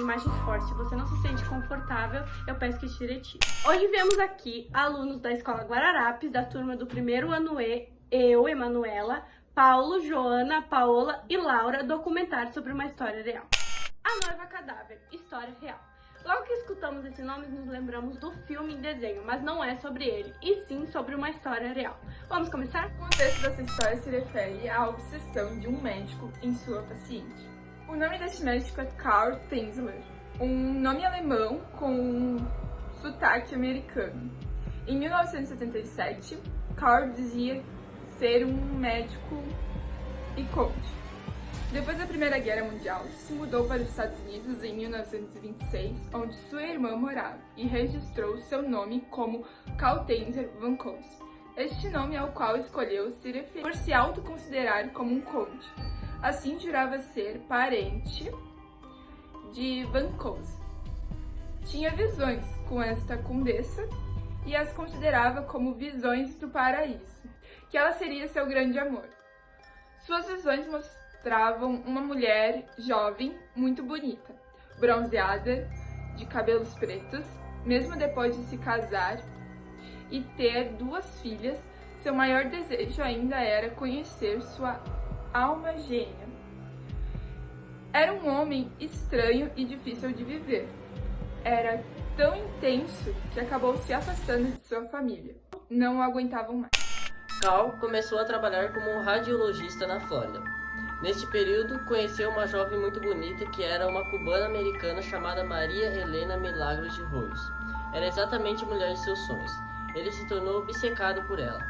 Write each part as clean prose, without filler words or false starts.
imagens fortes. Se você não se sente confortável, eu peço que te retire. Hoje viemos aqui alunos da Escola Guararapes, da turma do primeiro ano E, eu, Emanuela, Paulo, Joana, Paola e Laura, documentar sobre uma história real. A Noiva Cadáver, história real. Logo que escutamos esse nome, nos lembramos do filme em desenho, mas não é sobre ele, e sim sobre uma história real. Vamos começar? O contexto dessa história se refere à obsessão de um médico em sua paciente. O nome deste médico é Karl Tanzler, um nome alemão com um sotaque americano. Em 1977, Karl dizia ser um médico e coach. Depois da Primeira Guerra Mundial, se mudou para os Estados Unidos em 1926, onde sua irmã morava, e registrou seu nome como Karl Tanzler van Koos. Este nome é o qual escolheu se referir por se autoconsiderar como um conde. Assim, jurava ser parente de Van Koos. Tinha visões com esta condessa e as considerava como visões do paraíso, que ela seria seu grande amor. Suas visões mostravam uma mulher jovem, muito bonita, bronzeada, de cabelos pretos, mesmo depois de se casar e ter 2 filhas, seu maior desejo ainda era conhecer sua alma gêmea. Era um homem estranho e difícil de viver. Era tão intenso que acabou se afastando de sua família. Não o aguentavam mais. Karl começou a trabalhar como radiologista na Flórida. Neste período, conheceu uma jovem muito bonita que era uma cubana-americana chamada Maria Helena Milagros de Royos. Era exatamente a mulher de seus sonhos. Ele se tornou obcecado por ela.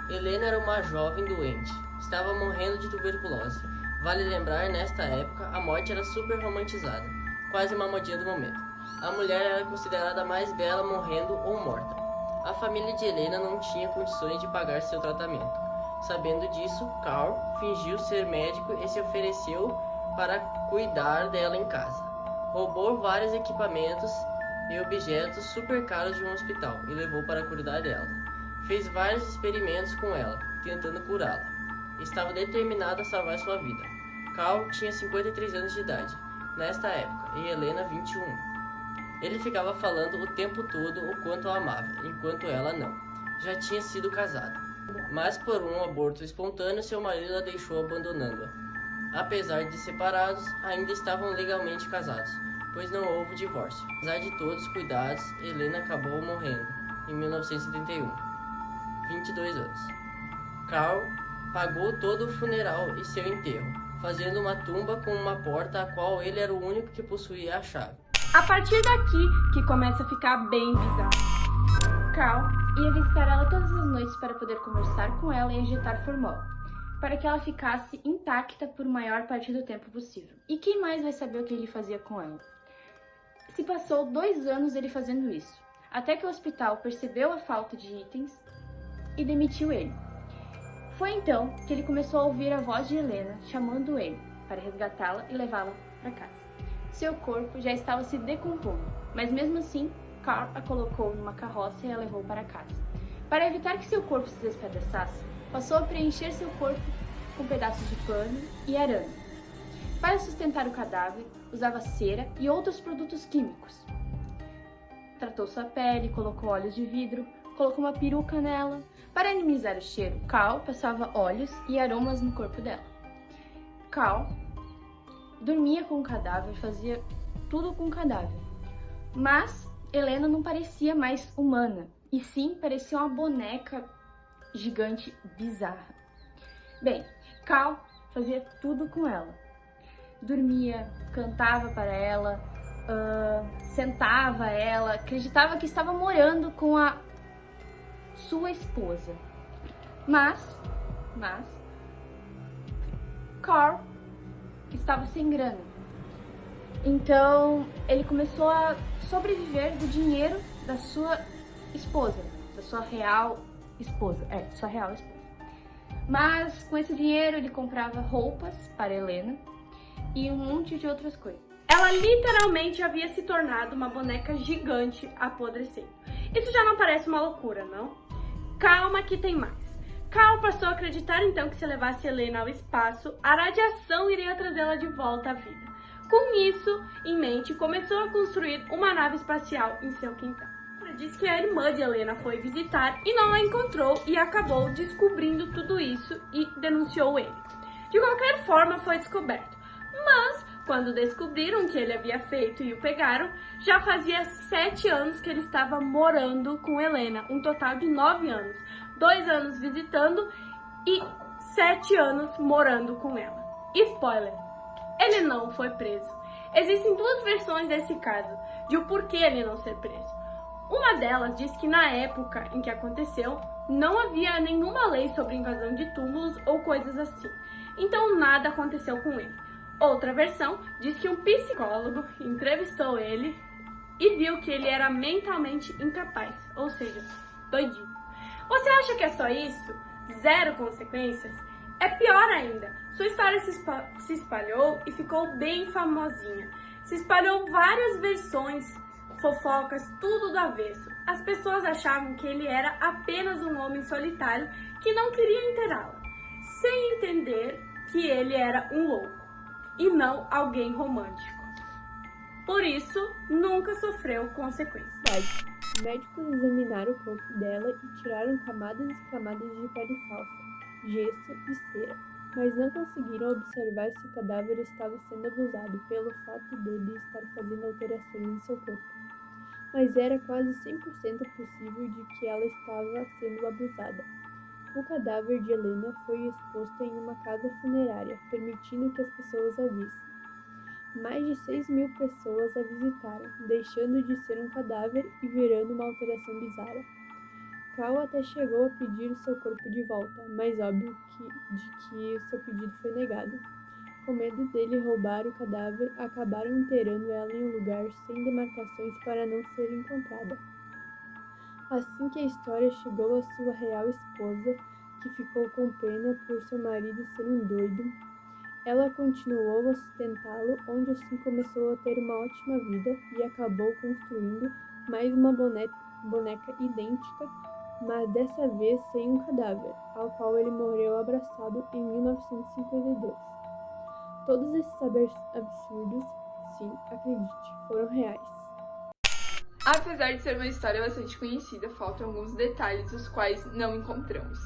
Helena era uma jovem doente. Estava morrendo de tuberculose. Vale lembrar, nesta época, a morte era super romantizada. Quase uma modinha do momento. A mulher era considerada a mais bela morrendo ou morta. A família de Helena não tinha condições de pagar seu tratamento. Sabendo disso, Karl fingiu ser médico e se ofereceu para cuidar dela em casa. Roubou vários equipamentos e objetos super caros de um hospital e levou para cuidar dela. Fez vários experimentos com ela, tentando curá-la. Estava determinado a salvar sua vida. Karl tinha 53 anos de idade, nesta época, e Helena 21. Ele ficava falando o tempo todo o quanto a amava, enquanto ela não. Já tinha sido casada. Mas por um aborto espontâneo, seu marido a deixou abandonando-a. Apesar de separados, ainda estavam legalmente casados, pois não houve divórcio. Apesar de todos os cuidados, Helena acabou morrendo, em 1971, 22 anos. Karl pagou todo o funeral e seu enterro, fazendo uma tumba com uma porta a qual ele era o único que possuía a chave. A partir daqui que começa a ficar bem bizarro. Karl ia visitar ela todas as noites para poder conversar com ela e injetar formol, para que ela ficasse intacta por maior parte do tempo possível. E quem mais vai saber o que ele fazia com ela? Se passou 2 anos ele fazendo isso, até que o hospital percebeu a falta de itens e demitiu ele. Foi então que ele começou a ouvir a voz de Helena chamando ele para resgatá-la e levá-la para casa. Seu corpo já estava se decompondo, mas mesmo assim, Karl a colocou numa carroça e a levou para casa. Para evitar que seu corpo se despedaçasse, passou a preencher seu corpo com pedaços de pano e arame. Para sustentar o cadáver, usava cera e outros produtos químicos. Tratou sua pele, colocou óleos de vidro, colocou uma peruca nela. Para minimizar o cheiro, Karl passava óleos e aromas no corpo dela. Karl dormia com o cadáver, fazia tudo com o cadáver. Mas Helena não parecia mais humana, e sim parecia uma boneca gigante bizarra. Bem, Karl fazia tudo com ela. Dormia, cantava para ela, sentava ela, acreditava que estava morando com a sua esposa. Mas Karl estava sem grana. Então ele começou a sobreviver do dinheiro da sua esposa, da sua real esposa. Sua real esposa. Mas com esse dinheiro ele comprava roupas para Helena e um monte de outras coisas. Ela literalmente havia se tornado uma boneca gigante apodrecendo. Isso já não parece uma loucura, não? Calma que tem mais. Karl passou a acreditar então que se levasse Helena ao espaço, a radiação iria trazê-la de volta à vida. Com isso em mente, começou a construir uma nave espacial em seu quintal. Ela diz que a irmã de Helena foi visitar e não a encontrou e acabou descobrindo tudo isso e denunciou ele. De qualquer forma, foi descoberto. Mas, quando descobriram o que ele havia feito e o pegaram, já fazia 7 anos que ele estava morando com Helena, um total de 9 anos. 2 anos visitando e 7 anos morando com ela. Spoiler, ele não foi preso. Existem 2 versões desse caso, de o porquê ele não ser preso. Uma delas diz que na época em que aconteceu, não havia nenhuma lei sobre invasão de túmulos ou coisas assim. Então nada aconteceu com ele. Outra versão diz que um psicólogo entrevistou ele e viu que ele era mentalmente incapaz, ou seja, doidinho. Você acha que é só isso? 0 consequências? É pior ainda. Sua história se espalhou e ficou bem famosinha. Se espalhou várias versões, fofocas, tudo do avesso. As pessoas achavam que ele era apenas um homem solitário que não queria inteirá-la, sem entender que ele era um louco e não alguém romântico. Por isso, nunca sofreu consequências. Médicos examinaram o corpo dela e tiraram camadas e camadas de pele falsa, gesso e cera, mas não conseguiram observar se o cadáver estava sendo abusado pelo fato dele estar fazendo alterações em seu corpo. Mas era quase 100% possível de que ela estava sendo abusada. O cadáver de Helena foi exposto em uma casa funerária, permitindo que as pessoas a vissem. Mais de 6.000 pessoas a visitaram, deixando de ser um cadáver e virando uma alteração bizarra. Cal até chegou a pedir o seu corpo de volta, mas óbvio de que o seu pedido foi negado. Com medo dele roubar o cadáver, acabaram enterrando ela em um lugar sem demarcações para não ser encontrada. Assim que a história chegou à sua real esposa, que ficou com pena por seu marido ser um doido, ela continuou a sustentá-lo, onde assim começou a ter uma ótima vida e acabou construindo mais uma boneca idêntica, mas dessa vez sem um cadáver, ao qual ele morreu abraçado em 1952. Todos esses absurdos, sim, acredite, foram reais. Apesar de ser uma história bastante conhecida, faltam alguns detalhes os quais não encontramos.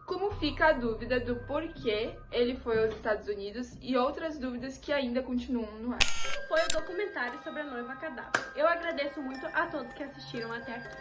Como fica a dúvida do porquê ele foi aos Estados Unidos e outras dúvidas que ainda continuam no ar. Foi o documentário sobre a noiva cadáver. Eu agradeço muito a todos que assistiram até aqui.